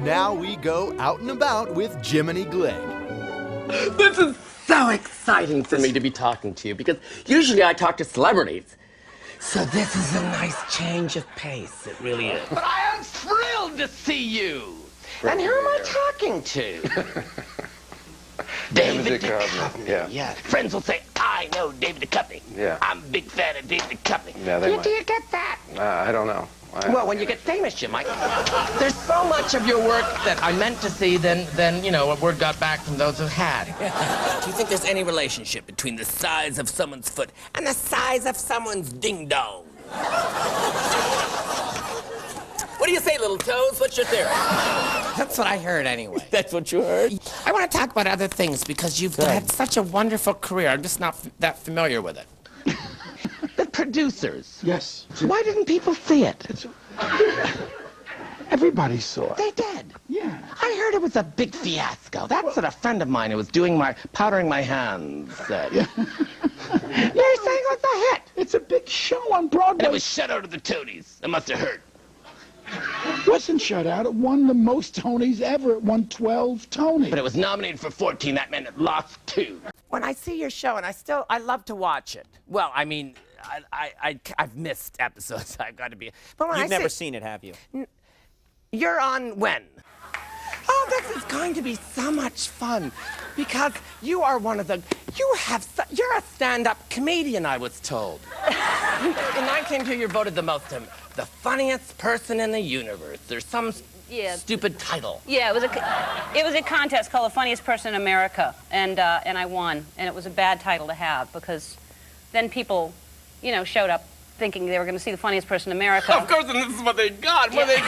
now we go out and about with Jiminy Glick. This is so exciting for me to be talking to you because usually I talk to celebrities. So this is a nice change of pace. It really is. But I am thrilled to see you. And who am I talking to? David Duchovny. Yeah. Yeah. Friends will say, I know David Duchovny. Yeah. I'm a big fan of David Duchovny. Yeah, do you get that? I don't know. Well, when you get famous, you might. There's so much of your work that I meant to see, then you know, a word got back from those who had. Do you think there's any relationship between the size of someone's foot and the size of someone's ding-dong? What do you say, little toes? What's your theory? That's what I heard, anyway. That's what you heard? I want to talk about other things because you've had such a wonderful career. I'm just not that familiar with it. The producers. Yes. Why didn't people see it? Everybody saw it. They did. Yeah. I heard it was a big fiasco. That's what a friend of mine who was doing my powdering my hands said. Yeah. They're saying it was a hit. It's a big show on Broadway. And it was shut out of the Tonys. It must have hurt. It wasn't shut out. It won the most Tonys ever. It won 12 Tonys. But it was nominated for 14. That meant it lost 2. When I see your show, and I love to watch it. Well, I mean, I've missed episodes. I've got to be. But when You've never seen it, have you? You're on when? Oh, this is going to be so much fun because you are one of the. You're a stand-up comedian, I was told. In 1902, you're voted the the funniest person in the universe. There's some stupid title. Yeah, it was a contest called the funniest person in America, and I won. And it was a bad title to have because then people, you know, showed up thinking they were going to see the funniest person in America. Of course, and this is what they got. What they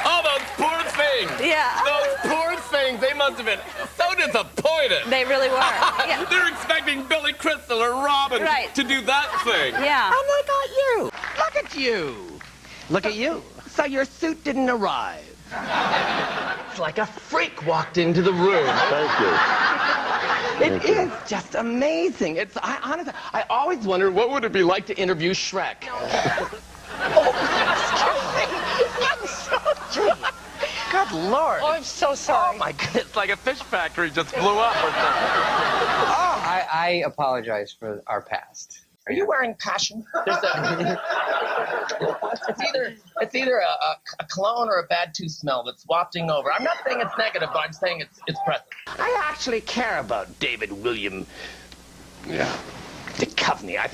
Oh, those poor things. Yeah. Those poor things. They must have been so disappointed. They really were. Yeah. They're expecting Billy Crystal or Robin to do that thing. Yeah. And they got you. Look at you. Look at you. So your suit didn't arrive. It's like a freak walked into the room. Thank you. It is just amazing. Honestly, I always wondered what would it be like to interview Shrek. Good Lord. Oh, I'm so sorry. Oh, my goodness. It's like a fish factory just blew up or something. Oh. I apologize for our past. Are you wearing passion? It's either a cologne or a bad tooth smell that's wafting over. I'm not saying it's negative, but I'm saying it's present. I actually care about David William Duchovny. I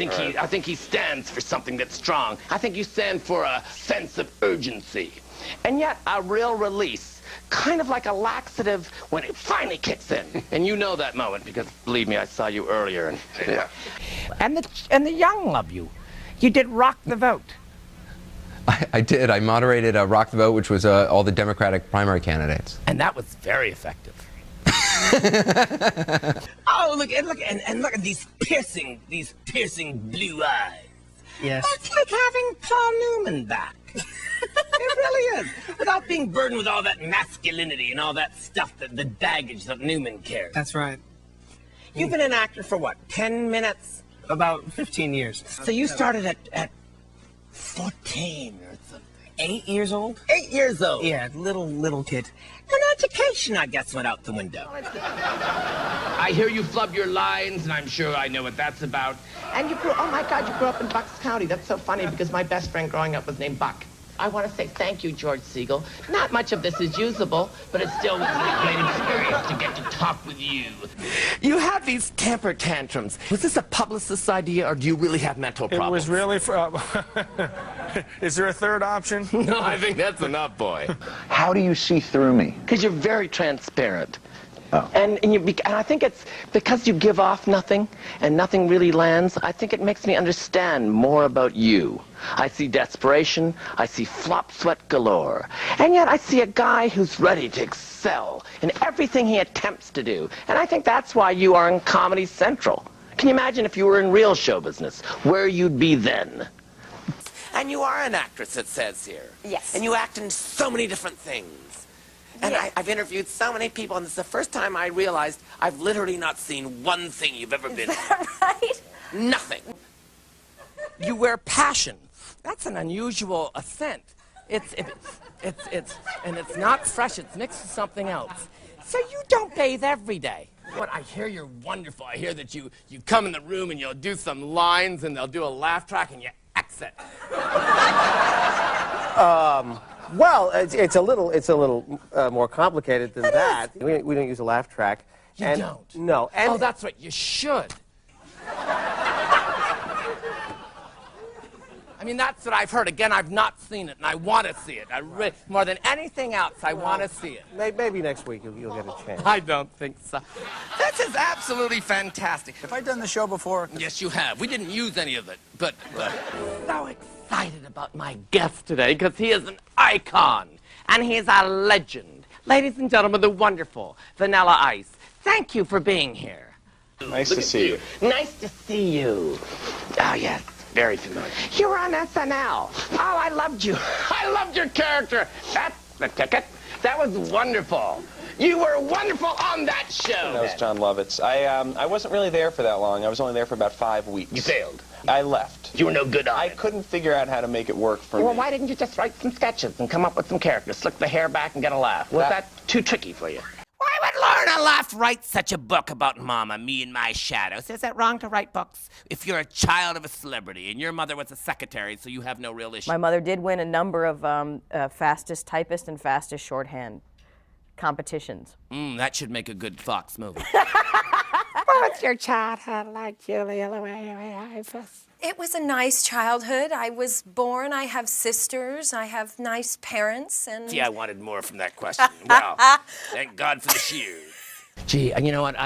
think he stands for something that's strong. I think you stand for a sense of urgency. And yet a real release, kind of like a laxative when it finally kicks in. And you know that moment because, believe me, I saw you earlier. And the young love you. You did Rock the Vote. I did. I moderated Rock the Vote, which was all the Democratic primary candidates. And that was very effective. Oh, look at these piercing blue eyes. Yes. That's like having Paul Newman back. It really is. Without being burdened with all that masculinity and all that stuff, the baggage that Newman carries. That's right. You've been an actor for what, 10 minutes? About 15 years. So you started at 14 or something. 8 years old? 8 years old. Yeah, little kid. And education, I guess, went out the window. I hear you flub your lines, and I'm sure I know what that's about. And you grew up in Bucks County. That's so funny because my best friend growing up was named Buck. I want to say thank you, George Siegel. Not much of this is usable, but it still was a great experience to get to talk with you. You have these temper tantrums. Was this a publicist's idea, or do you really have mental problems? It was really is there a third option? No, I think that's enough, boy. How do you see through me? Because you're very transparent. Oh. And I think it's because you give off nothing and nothing really lands. I think it makes me understand more about you. I see desperation. I see flop sweat galore. And yet I see a guy who's ready to excel in everything he attempts to do. And I think that's why you are in Comedy Central. Can you imagine if you were in real show business, where you'd be then? And you are an actress, it says here. Yes. And you act in so many different things. And I've interviewed so many people, and it's the first time I realized I've literally not seen one thing you've ever been in. Is that right? Nothing. You wear passion. That's an unusual ascent. It's And it's not fresh. It's mixed with something else. So you don't bathe every day. But I hear you're wonderful. I hear that you come in the room and you'll do some lines and they'll do a laugh track and you exit. Well, it's a little more complicated than that. We don't use a laugh track. You don't? No. And oh, that's right. You should. I mean, that's what I've heard. Again, I've not seen it, and I want to see it. More than anything else, I want to see it. Maybe next week you'll get a chance. I don't think so. This is absolutely fantastic. Have I done the show before? Yes, you have. We didn't use any of it, but so excited about my guest today because he is an icon, and he's a legend. Ladies and gentlemen, the wonderful Vanilla Ice. Thank you for being here. Nice to see you. Nice to see you. Oh, yes. Very familiar. You were on SNL. Oh, I loved you. I loved your character. That's the ticket. That was wonderful. You were wonderful on that show. That was John Lovitz. I wasn't really there for that long. I was only there for about 5 weeks. You failed. I left. You were no good on it. I couldn't figure out how to make it work for me. Well, why didn't you just write some sketches and come up with some characters, slick the hair back and get a laugh? Was that too tricky for you? Why would Lorna Loft write such a book about Mama, me and my shadows? Is that wrong to write books? If you're a child of a celebrity and your mother was a secretary, so you have no real issue. My mother did win a number of fastest typist and fastest shorthand competitions. That should make a good Fox movie. What's your childhood like, Julia Louis-Dreyfus? It was a nice childhood. I was born, I have sisters, I have nice parents, and... Gee, I wanted more from that question. Well, thank God for the shears. Gee, you know what,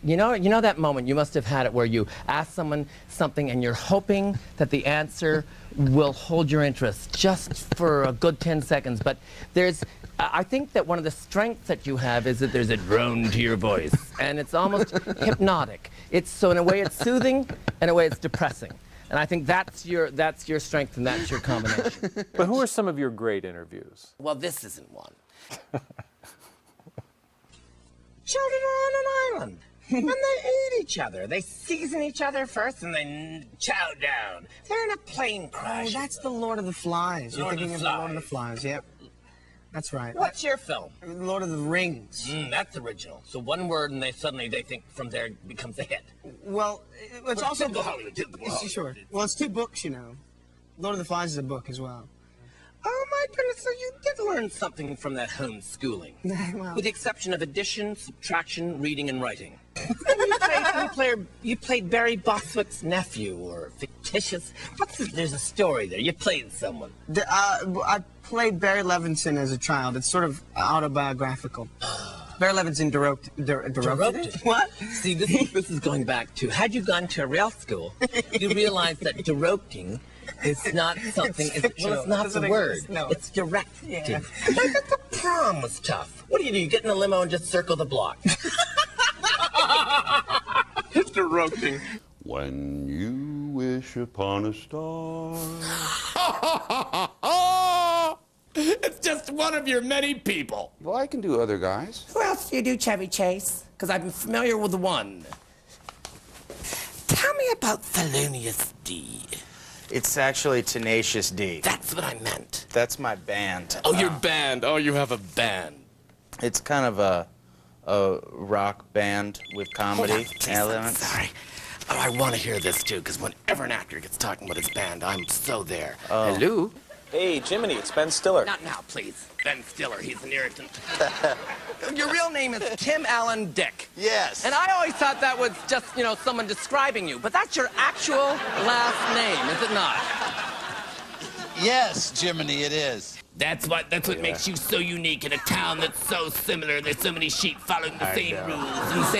you know that moment, you must have had it where you ask someone something and you're hoping that the answer will hold your interest just for a good 10 seconds, but I think that one of the strengths that you have is that there's a drone to your voice, and it's almost hypnotic. So in a way it's soothing, in a way it's depressing. And I think that's your strength and that's your combination. But who are some of your great interviews? Well, this isn't one. Children are on an island, and they eat each other. They season each other first, and they chow down. They're in a plane crash. Oh, that's the Lord of the Flies. You're thinking of the Lord of the Flies, yep. That's right. What's your film? Lord of the Rings. That's original. So one word, and they think from there it becomes a hit. Well, it's also... Hollywood. Sure. Well, it's 2 books, you know. Lord of the Flies is a book as well. Oh, my goodness, so you did learn something from that homeschooling. Well, with the exception of addition, subtraction, reading, and writing. You played Barry Bostwick's nephew, or fictitious... There's a story there. You played someone. I played Barry Levinson as a child. It's sort of autobiographical. Barry Levinson directed. What? See, this is going back to... Had you gone to a real school, you realize that directing... It's not something. It's not the word. No. It's directing. Yeah. I thought the prom was tough. What do? You get in a limo and just circle the block. It's directing. When you wish upon a star. It's just one of your many people. Well, I can do other guys. Who else do you do, Chevy Chase? Because I'm familiar with one. Tell me about Thelonious D. It's actually Tenacious D. That's what I meant. That's my band. Oh, your band. Oh, you have a band. It's kind of a rock band with comedy elements. Sorry. Oh, I want to hear this, too, because whenever an actor gets talking about his band, I'm so there. Oh. Hello? Hey, Jiminy, it's Ben Stiller. Not now, please. Ben Stiller, he's an irritant. Your real name is Tim Allen Dick. Yes. And I always thought that was just, someone describing you. But that's your actual last name, is it not? Yes, Jiminy, it is. That's what makes you so unique in a town that's so similar. There's so many sheep following the same rules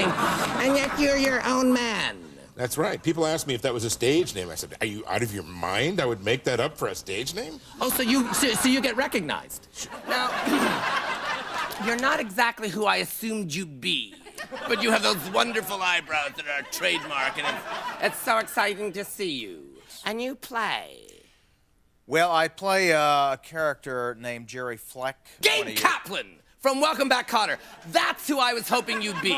and yet you're your own man. That's right. People asked me if that was a stage name. I said, are you out of your mind? I would make that up for a stage name? Oh, so you get recognized. Now, you're not exactly who I assumed you'd be, but you have those wonderful eyebrows that are a trademark, and it's so exciting to see you. And you play. Well, I play a character named Jerry Fleck. Gabe Kaplan from Welcome Back, Kotter. That's who I was hoping you'd be.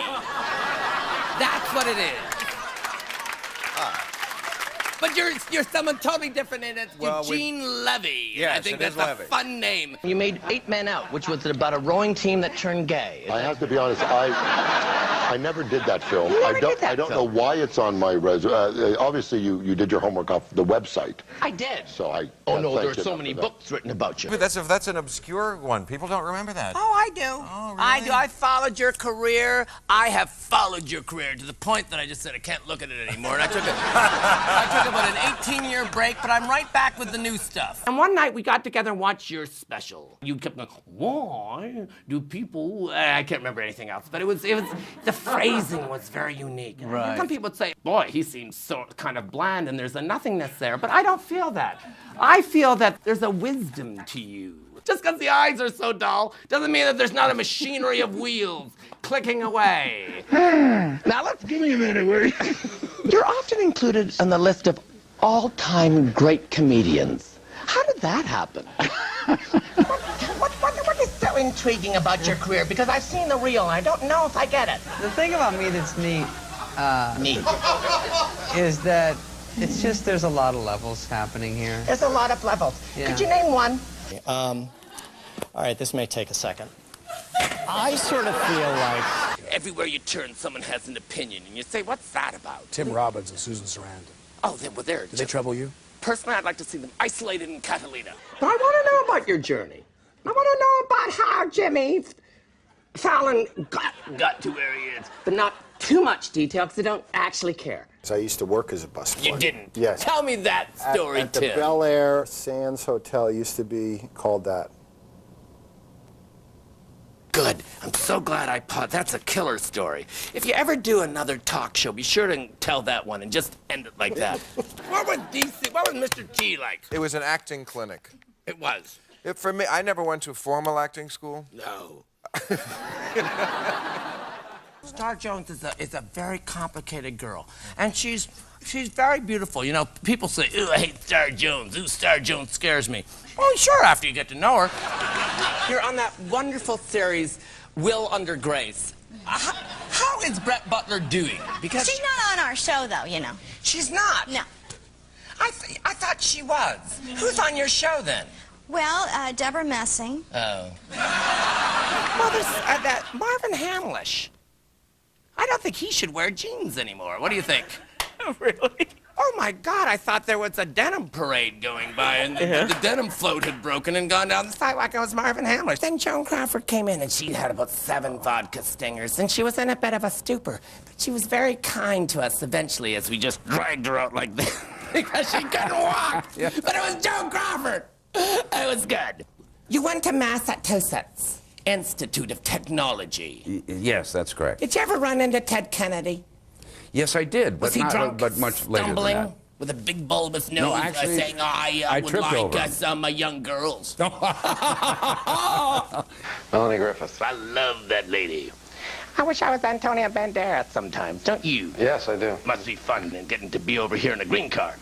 That's what it is. But you're someone totally different, and it's Eugene Levy. Yes, I think it is that's a Levy. fun name. You made 8 Men Out, which was about a rowing team that turned gay. I have to be honest, I never did that film. I don't know why it's on my resume. Obviously, you did your homework off the website. I did. So I. Oh no, there are thank you so many for that. books written about you. But that's an obscure one. People don't remember that. Oh, I do. Oh, really? I do. I followed your career. I have followed your career to the point that I just said I can't look at it anymore. And I took about an 18-year break, but I'm right back with the new stuff. And one night we got together and watched your special. You kept going, why do people? I can't remember anything else, but it was the phrasing was very unique. Right. Some people would say, boy, he seems so kind of bland, and there's a nothingness there. But I don't feel that. I feel that there's a wisdom to you. Just because the eyes are so dull doesn't mean that there's not a machinery of wheels clicking away. Now give me a minute. You're often included on the list of all-time great comedians. How did that happen? What is so intriguing about your career? Because I've seen the reel and I don't know if I get it. The thing about me that's neat, is that it's just there's a lot of levels happening here. There's a lot of levels. Yeah. Could you name one? All right, this may take a second. I sort of feel like Everywhere you turn, someone has an opinion, and you say, what's that about? Tim Robbins and Susan Sarandon. Oh, they're Did they trouble you? Personally, I'd like to see them isolated in Catalina. I want to know about your journey. I want to know about how Jimmy Fallon got to where he is. But not too much detail, because I don't actually care. I used to work as a busboy. You didn't? Yes. Tell me that story, at the Tim. Bel Air Sands Hotel used to be called that. Good. I'm so glad I paused. That's a killer story. If you ever do another talk show, be sure to tell that one and just end it like that. What was Mr. G like? It was an acting clinic. It was. For me, I never went to formal acting school. No. Star Jones is a very complicated girl, and she's very beautiful. You know, people say, "Ooh, I hate Star Jones. Ooh, Star Jones scares me." Oh, sure, after you get to know her. You're on that wonderful series, Will Under Grace. How is Brett Butler doing? Because she's not on our show, though, you know. She's not? No. I thought she was. Who's on your show, then? Well, Deborah Messing. Oh. Well, there's that Marvin Hamlish. I don't think he should wear jeans anymore. What do you think? Really? Oh, my God, I thought there was a denim parade going by, and the denim float had broken and gone down the sidewalk. It was Marvin Hamlish. Then Joan Crawford came in, and she had about 7 vodka stingers, and she was in a bit of a stupor. But she was very kind to us eventually as we just dragged her out like this because she couldn't walk. Yeah. But it was Joan Crawford. It was good. You went to Massachusetts Institute of Technology. Yes, that's correct. Did you ever run into Ted Kennedy? Yes, I did, but Was he drunk, but much later than stumbling, that. with a big bulbous nose, No, actually, saying, I would tripped over like him. some young girls? Melanie Griffith. I love that lady. I wish I was Antonio Banderas sometimes, don't you? Yes, I do. Must be fun getting to be over here in a green card.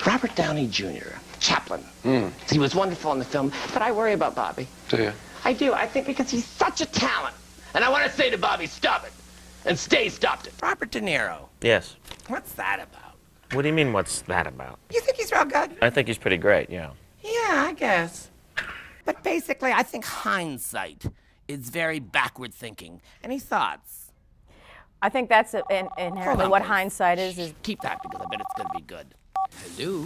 Robert Downey Jr., Chaplin. He was wonderful in the film, but I worry about Bobby. Do you? I do. I think because he's such a talent. And I want to say to Bobby, stop it. And stay stopped it. Robert De Niro. Yes. What's that about? What do you mean, what's that about? You think he's real good? I think he's pretty great, yeah. Yeah, I guess. But basically, I think hindsight is very backward thinking. Any thoughts? I think that's inherently what hindsight is. Keep that because I bet it's going to be good. Hello?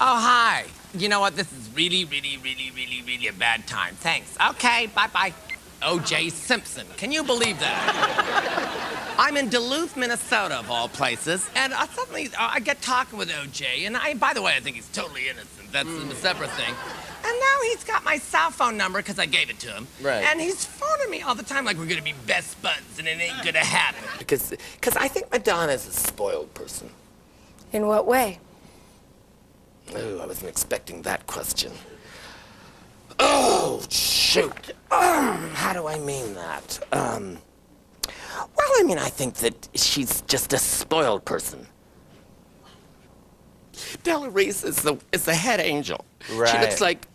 Oh, hi. You know what? This is really a bad time. Thanks. Okay, bye-bye. O.J. Simpson. Can you believe that? I'm in Duluth, Minnesota, of all places, and suddenly I get talking with O.J., and by the way, I think he's totally innocent. That's a separate thing. And now he's got my cell phone number because I gave it to him. Right. And he's phoning me all the time like we're going to be best buds, and it ain't going to happen. Because I think Madonna's a spoiled person. In what way? Oh, I wasn't expecting that question. Oh, shoot. How do I mean that? Well, I mean, I think that she's just a spoiled person. Della Reese is the head angel. Right. She looks like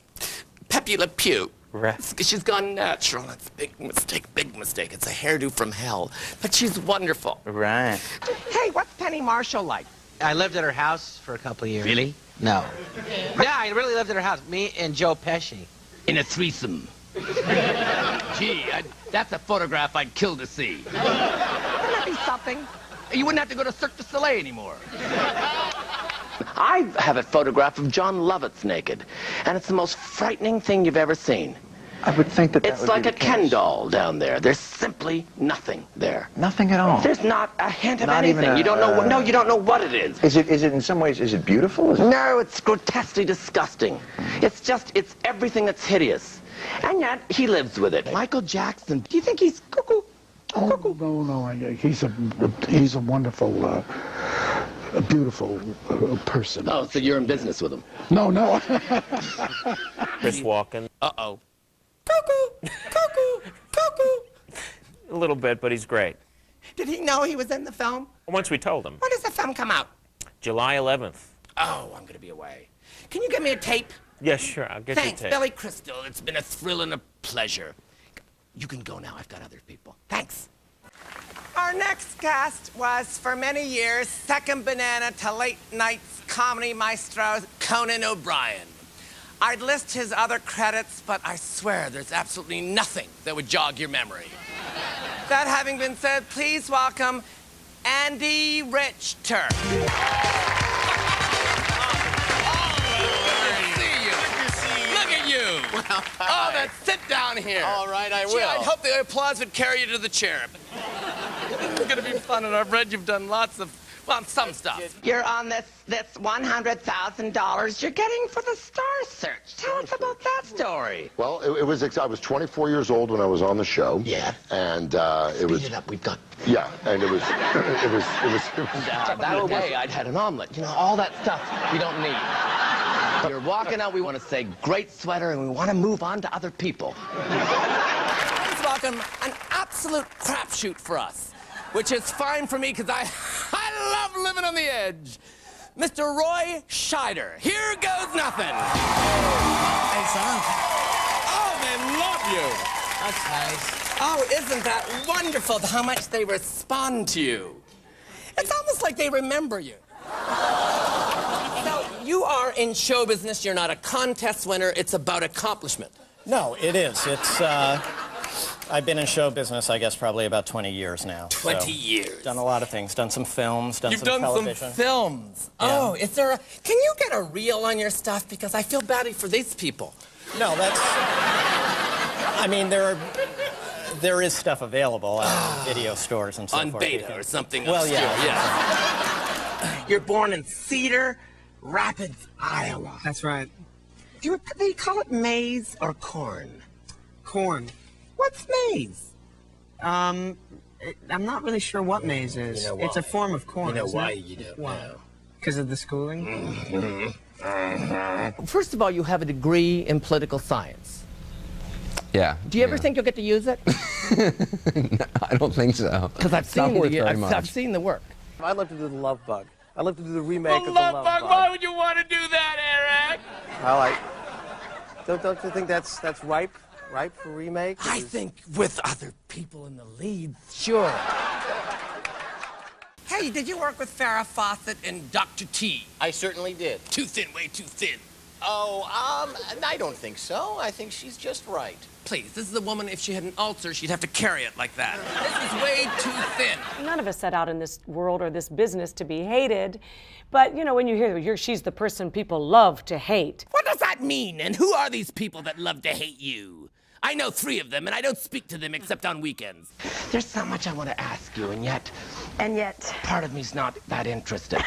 Pepe Le Pew. Right. She's gone natural. That's a big mistake. It's a hairdo from hell. But she's wonderful. Right. Hey, what's Penny Marshall like? I lived at her house for a couple of years. Really? No. Yeah, I really lived at her house. Me and Joe Pesci. In a threesome. Gee, that's a photograph I'd kill to see. Wouldn't that be something? You wouldn't have to go to Cirque du Soleil anymore. I have a photograph of John Lovitz naked, and it's the most frightening thing you've ever seen. I would think that It's like a Ken doll down there. There's simply nothing there. Nothing at all. There's not a hint of Not even anything. You don't know. No, you don't know what it is. Is it in some ways? Is it beautiful? No, it's grotesquely disgusting. It's everything that's hideous, and yet he lives with it. Michael Jackson. Do you think he's cuckoo? Oh, no. He's a wonderful, a beautiful person. Oh, so you're in business with him? No. Chris Walken. Uh-oh. A little bit, but he's great. Did he know he was in the film? Once we told him. When does the film come out? July 11th. Oh, I'm going to be away. Can you get me a tape? Yes, sure. I'll get Thanks, you a tape. Billy Crystal. It's been a thrill and a pleasure. You can go now. I've got other people. Thanks. Our next guest was, for many years, second banana to late nights comedy maestro Conan O'Brien. I'd list his other credits, but I swear there's absolutely nothing that would jog your memory. That having been said, please welcome Andy Richter. Well, oh, then sit down here. All right, I will. Gee, I'd hope the applause would carry you to the chair. It's going to be fun, and I've read you've done lots of, well, some stuff. You're on this $100,000 you're getting for the Star Search. Tell us about that story. Well, I was 24 years old when I was on the show. Yeah. And it was. Speed it up. We've got. Yeah, and it was. That day I'd had an omelet. You know, all that stuff we don't need. You're walking out. We want to say great sweater, and we want to move on to other people. Please welcome an absolute crapshoot for us, which is fine for me because I love living on the edge. Mr. Roy Scheider. Here goes nothing. Hey, son. Oh, they love you. That's nice. Oh, isn't that wonderful how much they respond to you? It's almost like they remember you. Now, you are in show business. You're not a contest winner. It's about accomplishment. No, it is. It's, I've been in show business, I guess, probably about 20 years now. 20 years. Done a lot of things. Done some films, done You've some done television. some films. Yeah. Oh, is there a... Can you get a reel on your stuff? Because I feel badly for these people. No, that's... I mean, there is stuff available at video stores and so on forth. Beta or something. Well, obscure, yeah. You're born in Cedar Rapids, Iowa. That's right. Do they call it maize or corn? Corn. What's maize? I'm not really sure what maize is. You know It's a why. form of corn. You know isn't why it? you don't Why? know. Because of the schooling? First of all, you have a degree in political science. Yeah. Do you ever think you'll get to use it? I don't think so. Because I've It's not seen worth very much. I've seen the work. I'd love to do The Love Bug. I'd love to do the remake The of The Love Love Bug. Bug. Why would you want to do that, Eric? Well, don't you think that's ripe for remake? I think with other people in the lead, sure. Hey, did you work with Farrah Fawcett and Dr. T? I certainly did. Too thin, way too thin. Oh, I don't think so. I think she's just right. Please, this is a woman, if she had an ulcer, she'd have to carry it like that. This is way too thin. None of us set out in this world or this business to be hated. But, you know, when you hear she's the person people love to hate. What does that mean? And who are these people that love to hate you? I know 3 of them, and I don't speak to them except on weekends. There's so much I want to ask you, and yet part of me's not that interested.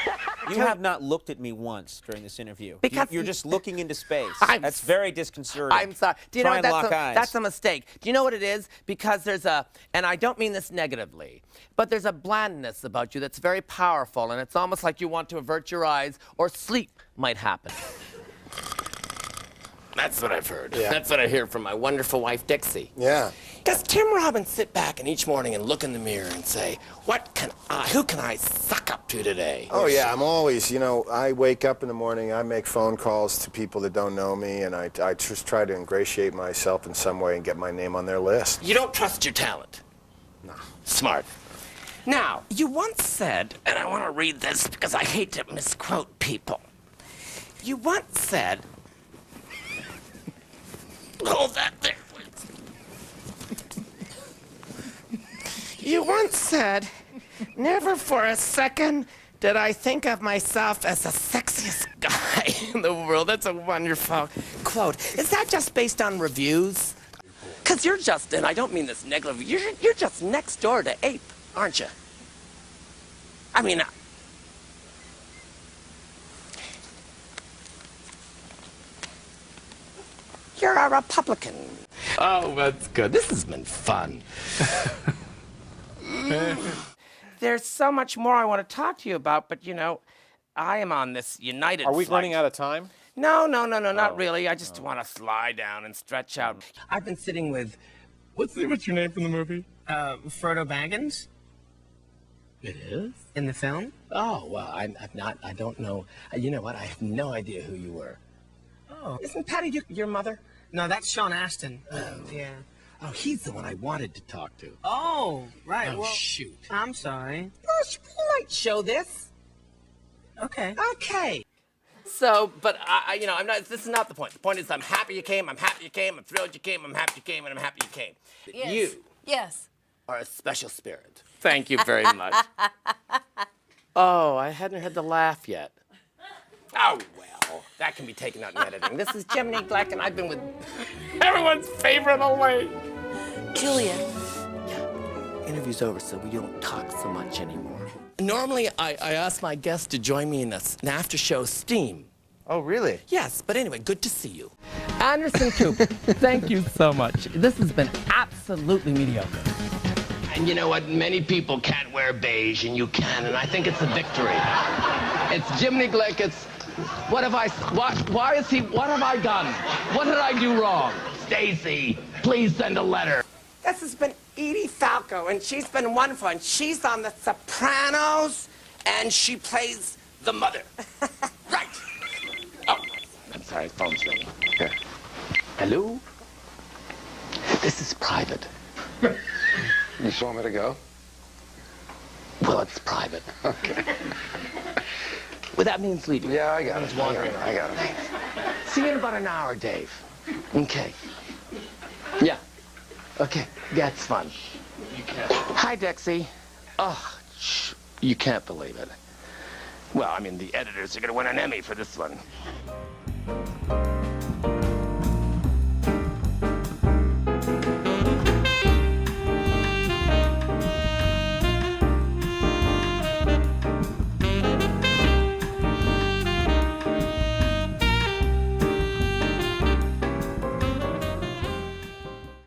You have not looked at me once during this interview. Because you're just looking into space. That's very disconcerting. I'm sorry. Do you know Try what? and lock eyes. That's a mistake. Do you know what it is? Because there's and I don't mean this negatively, but there's a blandness about you that's very powerful, and it's almost like you want to avert your eyes or sleep might happen. That's what I've heard. Yeah. That's what I hear from my wonderful wife, Dixie. Yeah. Does Tim Robbins sit back and each morning and look in the mirror and say, who can I suck up to today? Oh, yeah, I'm always, I wake up in the morning, I make phone calls to people that don't know me, and I just try to ingratiate myself in some way and get my name on their list. You don't trust your talent. No. Smart. Now, you once said, and I want to read this because I hate to misquote people. You once said, hold that there. You once said, never for a second did I think of myself as the sexiest guy in the world. That's a wonderful quote. Is that just based on reviews? Because you're just, and I don't mean this negatively, you're just next door to Ape, aren't you? I mean, you're a Republican. Oh, that's good. This has been fun. There's so much more I want to talk to you about, but you know, I am on this United Are we flight. running out of time? No, not really. I just want to lie down and stretch out. I've been sitting with, what's your name from the movie? Frodo Baggins. It is? In the film? Oh, well, I don't know. You know what? I have no idea who you were. Oh. Isn't Patty your mother? No, that's Sean Astin. Yeah. Oh, he's the one I wanted to talk to. Oh, right. Oh, well, shoot. I'm sorry. Oh, we might show this. Okay. Okay. So, but you know, this is not the point. The point is I'm happy you came, I'm happy you came, I'm thrilled you came, I'm happy you came, and I'm happy you came. Yes. You Yes. are a special spirit. Thank you very much. Oh, I hadn't heard the laugh yet. Oh, well, that can be taken out in editing. This is Jiminy Glick, and I've been with everyone's favorite away. Julia. Interview's over, so we don't talk so much anymore. Normally, I ask my guests to join me in an after-show steam. Oh, really? Yes, but anyway, good to see you. Anderson Cooper, thank you so much. This has been absolutely mediocre. And you know what? Many people can't wear beige, and you can, and I think it's a victory. It's Jiminy Glick. It's what have I done? What did I do wrong? Stacy, please send a letter. This has been Edie Falco, and she's been wonderful, and she's on The Sopranos, and she plays the mother. Right. Oh, I'm sorry, phone's ringing. Here. Hello? This is private. You just want me to go? Well, it's private. Okay. Well, that means leaving. Yeah, I got it. Wandering I got it. See you in about an hour, Dave. Okay. Yeah. Okay. That's fun. Hi, Dexy. Oh, you can't believe it. Well, I mean, the editors are going to win an Emmy for this one.